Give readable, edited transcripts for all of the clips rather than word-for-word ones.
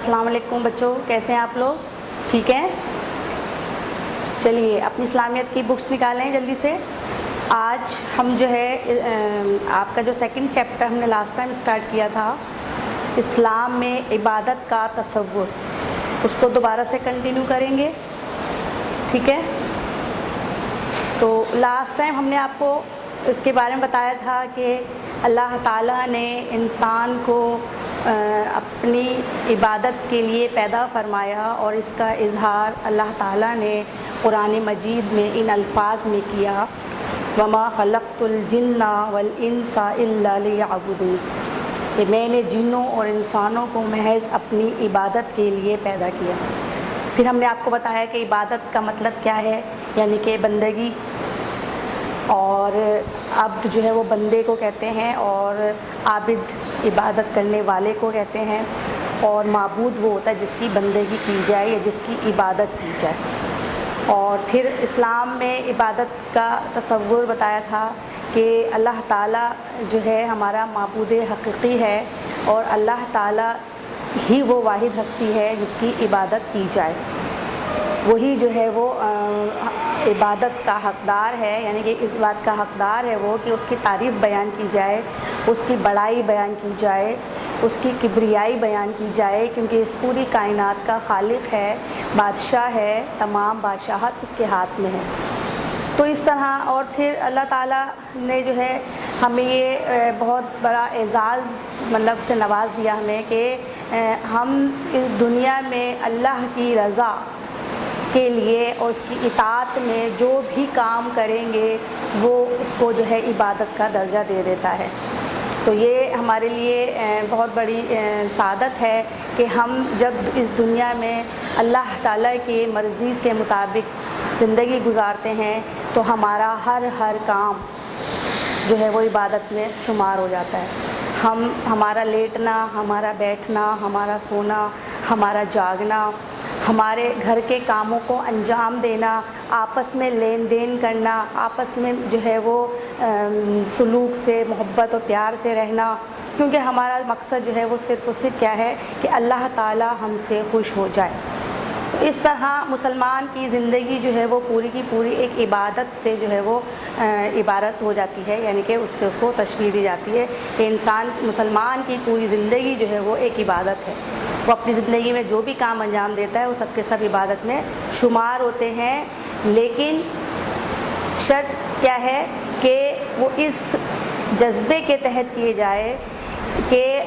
السلام علیکم بچوں، کیسے ہیں آپ لوگ؟ ٹھیک ہیں؟ چلیے اپنی اسلامیت کی بکس نکالیں جلدی سے۔ آج ہم جو ہے آپ کا جو سیکنڈ چیپٹر ہم نے لاسٹ ٹائم اسٹارٹ کیا تھا، اسلام میں عبادت کا تصور، اس کو دوبارہ سے کنٹینیو کریں گے، ٹھیک ہے؟ تو لاسٹ ٹائم ہم نے آپ کو اس کے بارے میں بتایا تھا کہ اللہ تعالیٰ نے انسان کو اپنی عبادت کے لیے پیدا فرمایا، اور اس کا اظہار اللہ تعالیٰ نے قرآن مجید میں ان الفاظ میں کیا، وَمَا خَلَقْتُ الْجِنَّ وَالْإِنسَ إِلَّا لِيَعْبُدُونِ، کہ میں نے جنوں اور انسانوں کو محض اپنی عبادت کے لیے پیدا کیا۔ پھر ہم نے آپ کو بتایا کہ عبادت کا مطلب کیا ہے، یعنی کہ بندگی، اور عبد جو ہے وہ بندے کو کہتے ہیں، اور عابد عبادت کرنے والے کو کہتے ہیں، اور معبود وہ ہوتا ہے جس کی بندگی کی جائے یا جس کی عبادت کی جائے۔ اور پھر اسلام میں عبادت کا تصور بتایا تھا کہ اللہ تعالیٰ جو ہے ہمارا معبود حقیقی ہے، اور اللہ تعالیٰ ہی وہ واحد ہستی ہے جس کی عبادت کی جائے، وہی جو ہے وہ عبادت کا حقدار ہے، یعنی کہ اس بات کا حقدار ہے وہ کہ اس کی تعریف بیان کی جائے، اس کی بڑائی بیان کی جائے، اس کی کبریائی بیان کی جائے، کیونکہ اس پوری کائنات کا خالق ہے، بادشاہ ہے، تمام بادشاہت اس کے ہاتھ میں ہے۔ تو اس طرح، اور پھر اللہ تعالیٰ نے جو ہے ہمیں یہ بہت بڑا اعزاز مطلب سے نواز دیا ہمیں کہ ہم اس دنیا میں اللہ کی رضا کے لیے اور اس کی اطاعت میں جو بھی کام کریں گے وہ اس کو جو ہے عبادت کا درجہ دے دیتا ہے۔ تو یہ ہمارے لیے بہت بڑی سعادت ہے کہ ہم جب اس دنیا میں اللہ تعالیٰ کی مرضی کے مطابق زندگی گزارتے ہیں تو ہمارا ہر کام جو ہے وہ عبادت میں شمار ہو جاتا ہے۔ ہمارا لیٹنا، ہمارا بیٹھنا، ہمارا سونا، ہمارا جاگنا، ہمارے گھر کے کاموں کو انجام دینا، آپس میں لین دین کرنا، آپس میں جو ہے وہ سلوک سے، محبت اور پیار سے رہنا، کیونکہ ہمارا مقصد جو ہے وہ صرف کیا ہے کہ اللہ تعالیٰ ہم سے خوش ہو جائے۔ تو اس طرح مسلمان کی زندگی جو ہے وہ پوری کی پوری ایک عبادت سے جو ہے وہ عبارت ہو جاتی ہے، یعنی کہ اس سے اس کو تشبیہ دی جاتی ہے کہ مسلمان کی پوری زندگی جو ہے وہ ایک عبادت ہے۔ وہ اپنی زندگی میں جو بھی کام انجام دیتا ہے وہ سب کے سب عبادت میں شمار ہوتے ہیں، لیکن شرط کیا ہے کہ وہ اس جذبے کے تحت کیے جائے کہ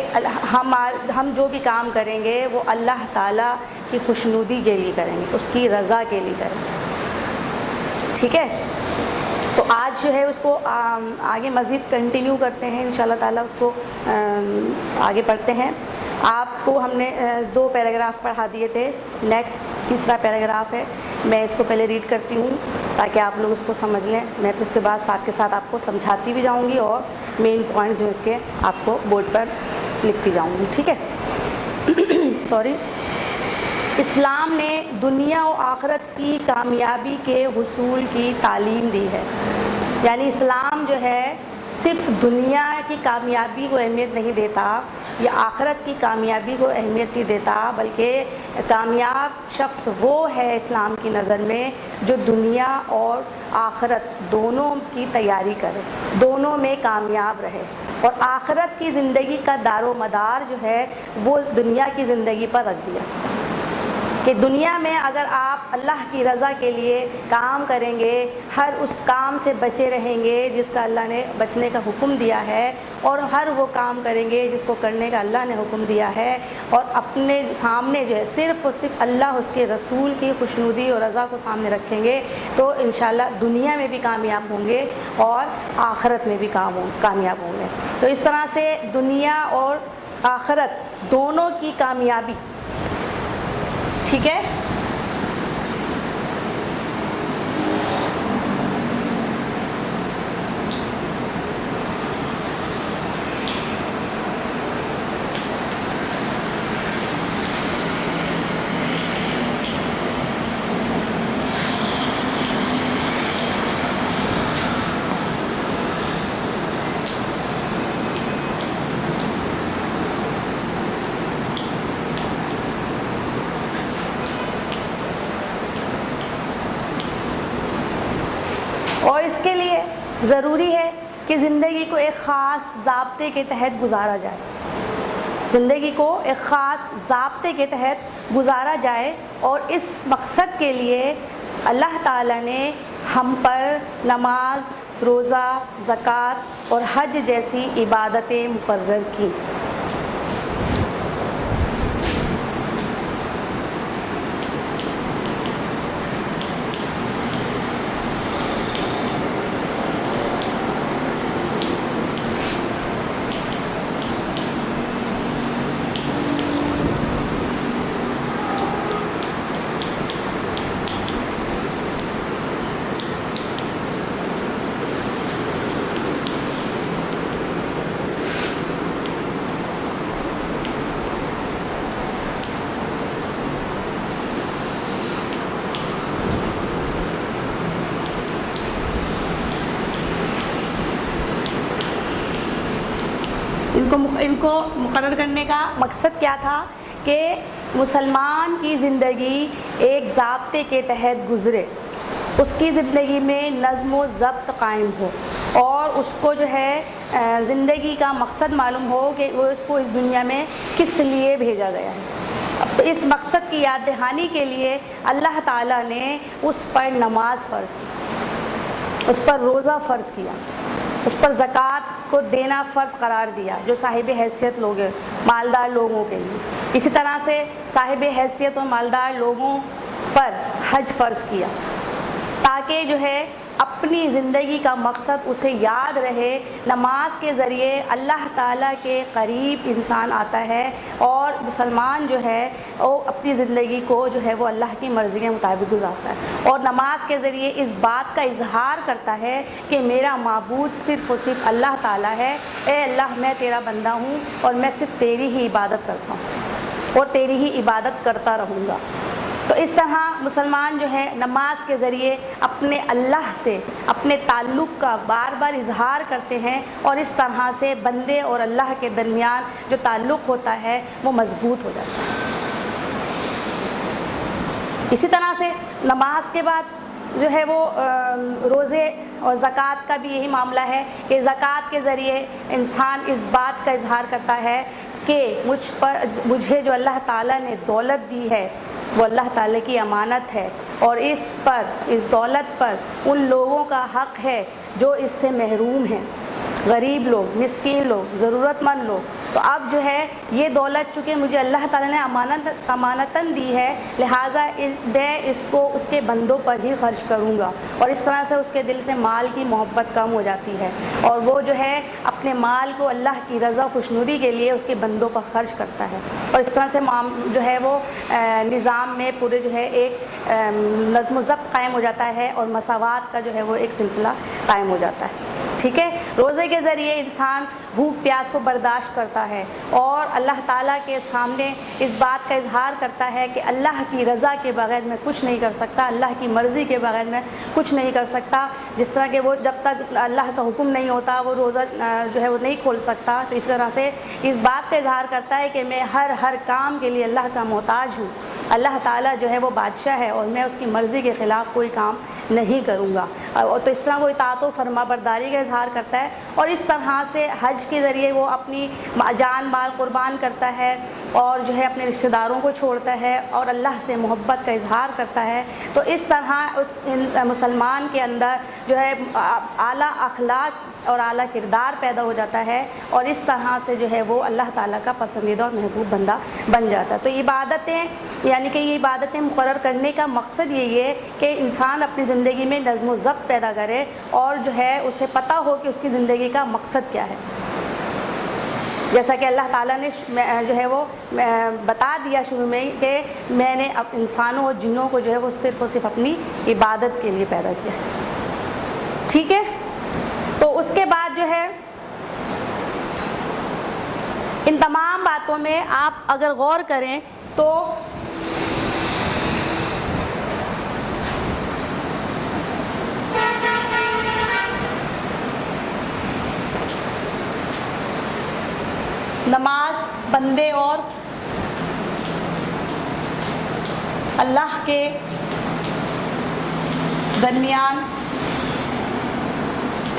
ہم جو بھی کام کریں گے وہ اللہ تعالیٰ کی خوشنودی کے لیے کریں گے، اس کی رضا کے لیے کریں گے، ٹھیک ہے؟ تو آج جو ہے اس کو آگے مزید کنٹینیو کرتے ہیں انشاءاللہ تعالیٰ، اس کو آگے پڑھتے ہیں۔ آپ کو ہم نے 2 پیراگراف پڑھا دیے تھے، نیکسٹ تیسرا پیراگراف ہے، میں اس کو پہلے ریڈ کرتی ہوں تاکہ آپ لوگ اس کو سمجھ لیں، میں پھر اس کے بعد ساتھ کے ساتھ آپ کو سمجھاتی بھی جاؤں گی اور مین پوائنٹس جو اس کے آپ کو بورڈ پر لکھتی جاؤں گی، ٹھیک ہے؟ سوری۔ اسلام نے دنیا و آخرت کی کامیابی کے حصول کی تعلیم دی ہے، یعنی اسلام جو ہے صرف دنیا کی کامیابی کو اہمیت نہیں دیتا یا آخرت کی کامیابی کو اہمیت نہیں دیتا، بلکہ کامیاب شخص وہ ہے اسلام کی نظر میں جو دنیا اور آخرت دونوں کی تیاری کرے، دونوں میں کامیاب رہے، اور آخرت کی زندگی کا دار و مدار جو ہے وہ دنیا کی زندگی پر رکھ دیا کہ دنیا میں اگر آپ اللہ کی رضا کے لیے کام کریں گے، ہر اس کام سے بچے رہیں گے جس کا اللہ نے بچنے کا حکم دیا ہے، اور ہر وہ کام کریں گے جس کو کرنے کا اللہ نے حکم دیا ہے، اور اپنے سامنے جو ہے صرف اور صرف اللہ اس کے رسول کی خوشنودی اور رضا کو سامنے رکھیں گے، تو انشاءاللہ دنیا میں بھی کامیاب ہوں گے اور آخرت میں بھی کامیاب ہوں گے۔ تو اس طرح سے دنیا اور آخرت دونوں کی کامیابی، ٹھیک ہے؟ اس کے لیے ضروری ہے کہ زندگی کو ایک خاص ضابطے کے تحت گزارا جائے، زندگی کو ایک خاص ضابطے کے تحت گزارا جائے، اور اس مقصد کے لیے اللہ تعالیٰ نے ہم پر نماز، روزہ، زکوٰۃ اور حج جیسی عبادتیں مقرر کی۔ ان کو مقرر کرنے کا مقصد کیا تھا کہ مسلمان کی زندگی ایک ضابطے کے تحت گزرے، اس کی زندگی میں نظم و ضبط قائم ہو، اور اس کو جو ہے زندگی کا مقصد معلوم ہو کہ وہ اس کو اس دنیا میں کس لیے بھیجا گیا ہے۔ تو اس مقصد کی یاد دہانی کے لیے اللہ تعالیٰ نے اس پر نماز فرض کی، اس پر روزہ فرض کیا، اس پر زکوٰۃ کو دینا فرض قرار دیا جو صاحب حیثیت لوگ ہیں، مالدار لوگوں کے لیے۔ اسی طرح سے صاحب حیثیت اور مالدار لوگوں پر حج فرض کیا، تاکہ جو ہے اپنی زندگی کا مقصد اسے یاد رہے۔ نماز کے ذریعے اللہ تعالیٰ کے قریب انسان آتا ہے، اور مسلمان جو ہے وہ اپنی زندگی کو جو ہے وہ اللہ کی مرضی کے مطابق گزارتا ہے، اور نماز کے ذریعے اس بات کا اظہار کرتا ہے کہ میرا معبود صرف و صرف اللہ تعالیٰ ہے، اے اللہ میں تیرا بندہ ہوں، اور میں صرف تیری ہی عبادت کرتا ہوں اور تیری ہی عبادت کرتا رہوں گا۔ تو اس طرح مسلمان جو ہے نماز کے ذریعے اپنے اللہ سے اپنے تعلق کا بار بار اظہار کرتے ہیں، اور اس طرح سے بندے اور اللہ کے درمیان جو تعلق ہوتا ہے وہ مضبوط ہو جاتا ہے۔ اسی طرح سے نماز کے بعد جو ہے وہ روزے اور زکوٰۃ کا بھی یہی معاملہ ہے کہ زکوٰۃ کے ذریعے انسان اس بات کا اظہار کرتا ہے کہ مجھے جو اللہ تعالیٰ نے دولت دی ہے وہ اللہ تعالیٰ کی امانت ہے، اور اس دولت پر ان لوگوں کا حق ہے جو اس سے محروم ہیں، غریب لوگ، مسکین لوگ، ضرورت مند لوگ۔ تو اب جو ہے یہ دولت چونکہ مجھے اللہ تعالیٰ نے امانتاً دی ہے، لہٰذا میں اس کو اس کے بندوں پر ہی خرچ کروں گا، اور اس طرح سے اس کے دل سے مال کی محبت کم ہو جاتی ہے، اور وہ جو ہے اپنے مال کو اللہ کی رضا خوشنودی کے لیے اس کے بندوں پر خرچ کرتا ہے، اور اس طرح سے جو ہے وہ نظام میں پورے جو ہے ایک نظم و ضبط قائم ہو جاتا ہے، اور مساوات کا جو ہے وہ ایک سلسلہ قائم ہو جاتا ہے۔ ٹھیک ہے، روزے کے ذریعے انسان بھوک پیاس کو برداشت کرتا ہے، اور اللہ تعالیٰ کے سامنے اس بات کا اظہار کرتا ہے کہ اللہ کی رضا کے بغیر میں کچھ نہیں کر سکتا، اللہ کی مرضی کے بغیر میں کچھ نہیں کر سکتا۔ جس طرح کہ وہ جب تک اللہ کا حکم نہیں ہوتا وہ روزہ جو ہے وہ نہیں کھول سکتا، تو اس طرح سے اس بات کا اظہار کرتا ہے کہ میں ہر کام کے لیے اللہ کا محتاج ہوں، اللہ تعالیٰ جو ہے وہ بادشاہ ہے، اور میں اس کی مرضی کے خلاف کوئی کام نہیں کروں گا۔ تو اس طرح وہ اطاعت و فرما برداری کا اظہار کرتا ہے، اور اس طرح سے حج کے ذریعے وہ اپنی جان مال قربان کرتا ہے، اور جو ہے اپنے رشتہ داروں کو چھوڑتا ہے، اور اللہ سے محبت کا اظہار کرتا ہے۔ تو اس طرح اس مسلمان کے اندر جو ہے اعلیٰ اخلاق اور اعلیٰ کردار پیدا ہو جاتا ہے، اور اس طرح سے جو ہے وہ اللہ تعالیٰ کا پسندیدہ اور محبوب بندہ بن جاتا ہے۔ تو عبادتیں یعنی کہ یہ عبادتیں مقرر کرنے کا مقصد یہی ہے کہ انسان اپنی زندگی میں نظم و ضبط پیدا کرے، اور جو ہے اسے پتہ ہو کہ اس کی زندگی کا مقصد کیا ہے۔ جیسا کہ اللہ تعالیٰ نے جو ہے وہ بتا دیا شروع میں ہی کہ میں نے انسانوں اور جنوں کو جو ہے وہ صرف اور صرف اپنی عبادت کے لیے پیدا کیا ہے۔ ٹھیک ہے، تو اس کے بعد جو ہے ان تمام باتوں میں آپ اگر غور کریں تو نماز بندے اور اللہ کے درمیان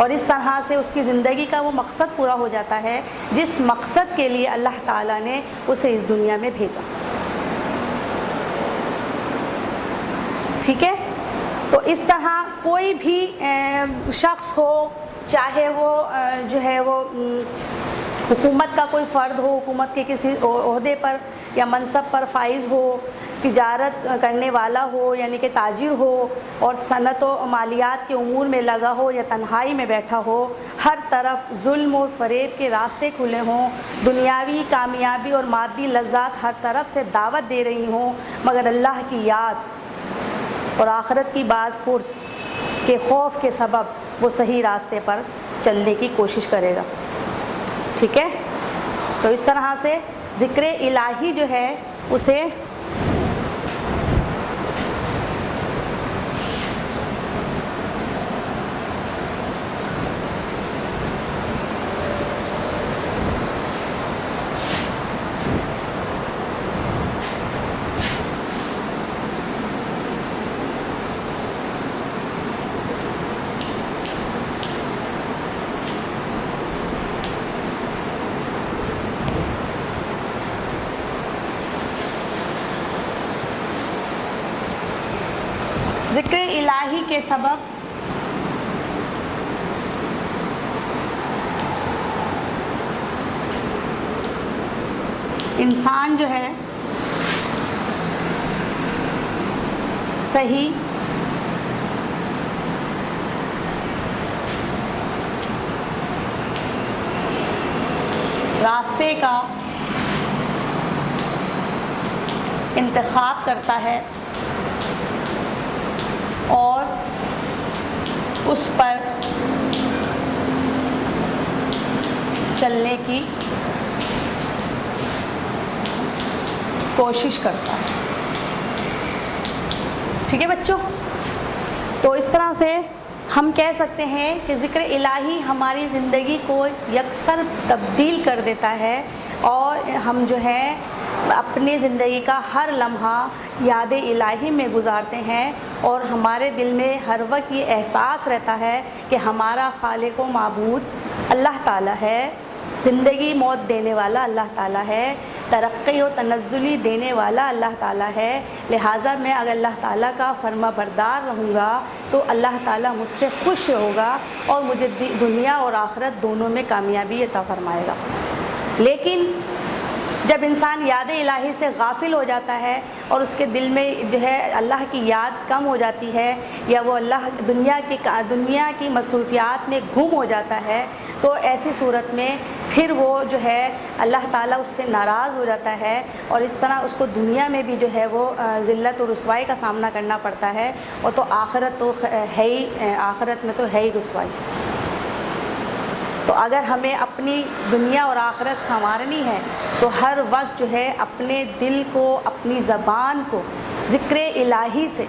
اور اس طرح سے اس کی زندگی کا وہ مقصد پورا ہو جاتا ہے جس مقصد کے لیے اللہ تعالیٰ نے اسے اس دنیا میں بھیجا. ٹھیک ہے. تو اس طرح کوئی بھی شخص ہو، چاہے وہ جو ہے وہ حکومت کا کوئی فرد ہو، حکومت کے کسی عہدے پر یا منصب پر فائز ہو، تجارت کرنے والا ہو یعنی کہ تاجر ہو، اور صنعت و مالیات کے امور میں لگا ہو یا تنہائی میں بیٹھا ہو، ہر طرف ظلم اور فریب کے راستے کھلے ہوں، دنیاوی کامیابی اور مادی لذات ہر طرف سے دعوت دے رہی ہوں، مگر اللہ کی یاد اور آخرت کی باز پرس کے خوف کے سبب وہ صحیح راستے پر چلنے کی کوشش کرے گا. ٹھیک ہے. تو اس طرح سے ذکر الہی جو ہے اسے ذکر الہی کے سبب انسان جو ہے صحیح راستے کا انتخاب کرتا ہے اور اس پر چلنے کی کوشش کرتا ہے. ٹھیک ہے بچوں. تو اس طرح سے ہم کہہ سکتے ہیں کہ ذکر الہی ہماری زندگی کو یکسر تبدیل کر دیتا ہے، اور ہم جو ہے اپنی زندگی کا ہر لمحہ یاد الہی میں گزارتے ہیں، اور ہمارے دل میں ہر وقت یہ احساس رہتا ہے کہ ہمارا خالق و معبود اللہ تعالیٰ ہے، زندگی موت دینے والا اللہ تعالیٰ ہے، ترقی و تنزلی دینے والا اللہ تعالیٰ ہے. لہٰذا میں اگر اللہ تعالیٰ کا فرما بردار رہوں گا تو اللہ تعالیٰ مجھ سے خوش ہوگا اور مجھے دنیا اور آخرت دونوں میں کامیابی عطا فرمائے گا. لیکن جب انسان یاد الہی سے غافل ہو جاتا ہے اور اس کے دل میں جو ہے اللہ کی یاد کم ہو جاتی ہے، یا وہ اللہ دنیا کی مصروفیات میں گم ہو جاتا ہے، تو ایسی صورت میں پھر وہ جو ہے اللہ تعالیٰ اس سے ناراض ہو جاتا ہے، اور اس طرح اس کو دنیا میں بھی جو ہے وہ ذلت و رسوائی کا سامنا کرنا پڑتا ہے، اور تو آخرت تو ہے ہی، آخرت میں تو ہے ہی رسوائی. تو اگر ہمیں اپنی دنیا اور آخرت سنوارنی ہے تو ہر وقت جو ہے اپنے دل کو، اپنی زبان کو ذکر الہی سے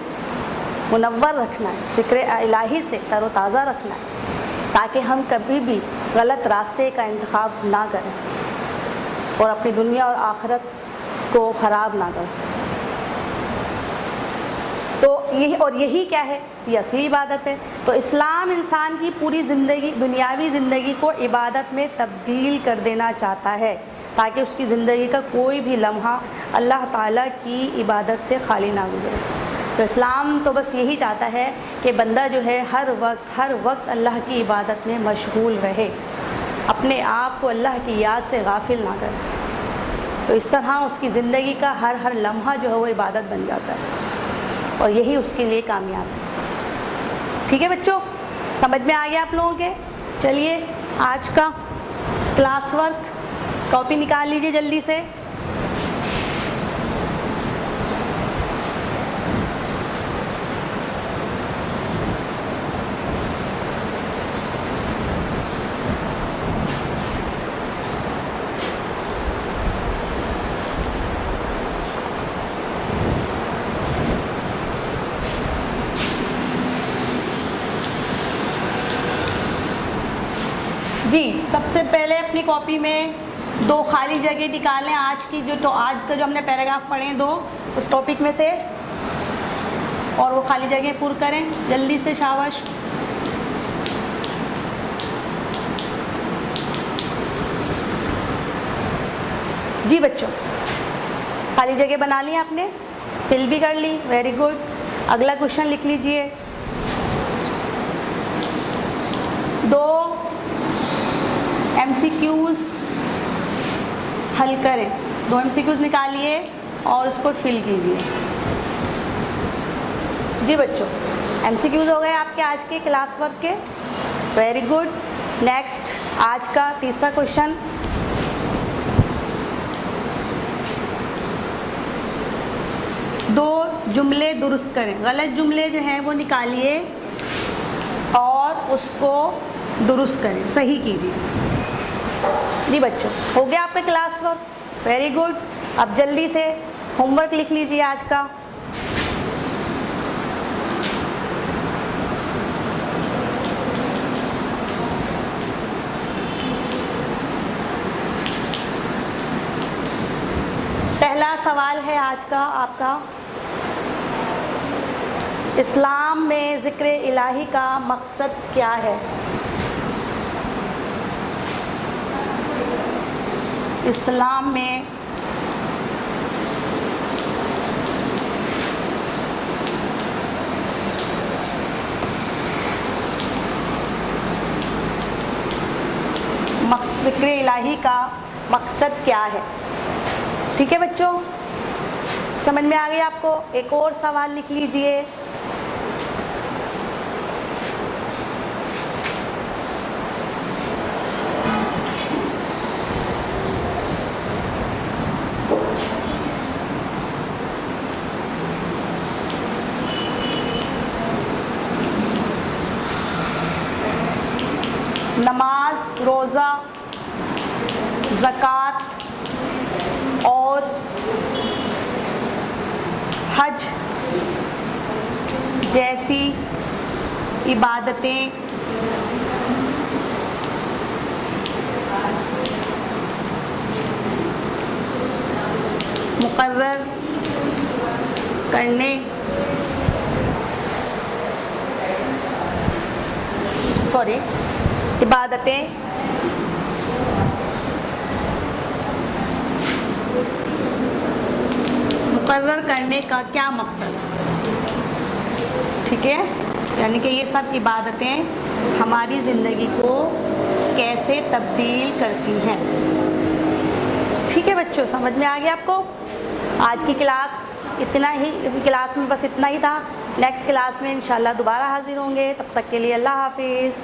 منور رکھنا ہے، ذکر الہی سے تر و تازہ رکھنا ہے، تاکہ ہم کبھی بھی غلط راستے کا انتخاب نہ کریں اور اپنی دنیا اور آخرت کو خراب نہ کر سکیں. تو یہی کیا ہے؟ یہ اصلی عبادت ہے. تو اسلام انسان کی پوری زندگی، دنیاوی زندگی کو عبادت میں تبدیل کر دینا چاہتا ہے، تاکہ اس کی زندگی کا کوئی بھی لمحہ اللہ تعالیٰ کی عبادت سے خالی نہ گزرے. تو اسلام تو بس یہی چاہتا ہے کہ بندہ جو ہے ہر وقت اللہ کی عبادت میں مشغول رہے، اپنے آپ کو اللہ کی یاد سے غافل نہ کرے. تو اس طرح اس کی زندگی کا ہر لمحہ جو ہے وہ عبادت بن جاتا ہے، اور یہی اس کے لیے کامیاب ہے. ٹھیک ہے بچوں، سمجھ میں آ گیا آپ لوگوں کے؟ چلیے آج کا کلاس ورک کاپی نکال لیجیے جلدی سے. جی سب سے پہلے اپنی کاپی میں 2 خالی جگہ نکالیں. آج کا جو ہم نے پیراگراف پڑھے ہیں 2 اس ٹاپک میں سے، اور وہ خالی جگہ پر کریں جلدی سے. شاباش. جی بچوں، خالی جگہ بنا لی آپ نے، فل بھی کر لی، ویری گڈ. اگلا کوشچن لکھ لیجئے. 2 MCQs حل کریں. 2 MCQs نکالیے اور اس کو فل کیجیے. جی بچوں، MCQs ہو گئے آپ کے آج کے کلاس ورک کے. Very good. نیکسٹ آج کا تیسرا کوشچن. دو جملے درست کریں. غلط جملے جو ہیں وہ نکالیے اور اس کو درست کریں، صحیح کیجیے. جی بچوں، ہو گیا آپ کا کلاس ورک. Very good. اب جلدی سے ہوم ورک لکھ لیجیے آج کا. پہلا سوال ہے آج کا آپ کا، اسلام میں ذکر الہی کا مقصد کیا ہے؟ اسلام میں ذکر الہی کا مقصد کیا ہے؟ ٹھیک ہے بچوں، سمجھ میں آ گئی آپ کو؟ ایک اور سوال لکھ لیجئے. نماز، روزہ، زکوٰۃ اور حج جیسی عبادتیں مقرر کرنے عبادتیں مقرر کرنے کا کیا مقصد ہے؟ ٹھیک ہے، یعنی کہ یہ سب عبادتیں ہماری زندگی کو کیسے تبدیل کرتی ہیں. ٹھیک ہے بچوں، سمجھ میں آ گیا آپ کو؟ آج کی کلاس اتنا ہی، کلاس میں بس اتنا ہی تھا. نیکسٹ کلاس میں انشاءاللہ دوبارہ حاضر ہوں گے. تب تک کے لیے اللہ حافظ.